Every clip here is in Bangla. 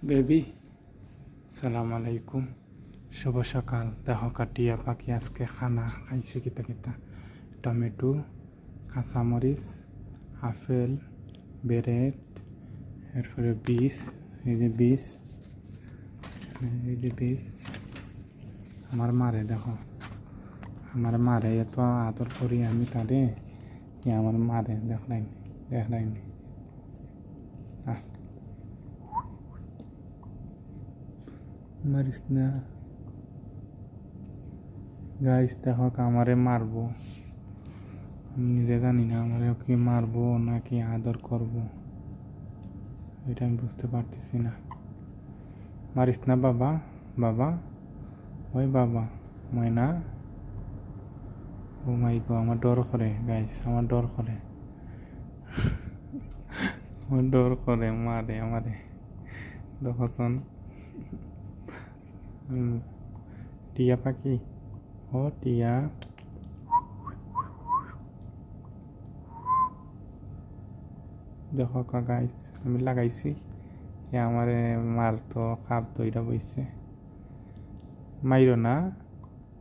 বেবি সালাম আলাইকুম, শুভ সকাল। দেখো কাটিয়া পাখি আজকে খানা খাইছে কিতা কিতা, টমেটো, কাঁচামরিচ, আপেল, ব্রেড, এরপরে বিষ, এই যে বিষ, এই যে বিষ। আমার মারে দেখো, আমার মারে এত আদর করি আমি তারে, আমার মারে দেখলাইনি মারিস না গাইস। দেখো আমারে মারবো, আমি নিজে জানি না আমারে কি মারবো নাকি আদর করবো, এটা আমি বুঝতে পারতেছি না। মারিস না বাবা, বাবা, ওই বাবা, ময়না। ও মাই গো, আমার ডর করে গাইস, আমার ডর করে, আমার ডর করে, মারে আমারে। দেখো টিয়া পাখি, ও টিয়া, দেখো গাইস আমি লাগাইছি, আমারে মার তো খাপ দইরা বইছে। মাইরো না,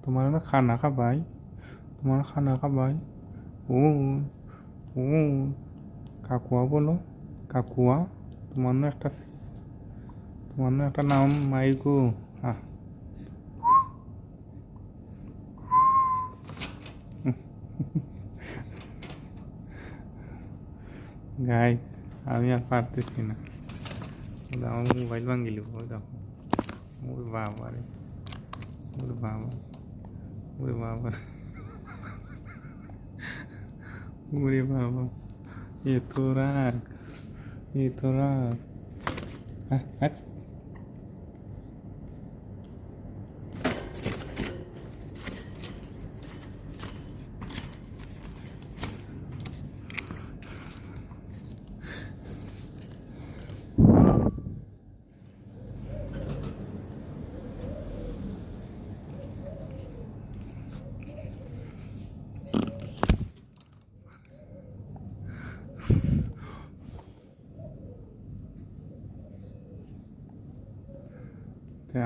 তোমার না খানা খাবাই, তোমার খানা খাবাই। ও ও কাকুয়া বলো, কাকুয়া। তোমার না একটা নাম মাইগো। গাইস আমি আর পারতেছি না, আমার মোবাইল ভাঙিল। দেখো ওরে বাবা রে, ওরে বাবা, ওরে বাবা, ওরে বাবা, এ তো রাগ, এ তো রাগ।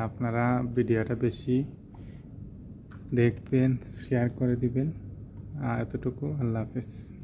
আপনারা ভিডিওটা বেশি দেখবেন, শেয়ার করে দিবেন। এতটুকু, আল্লাহ হাফেজ।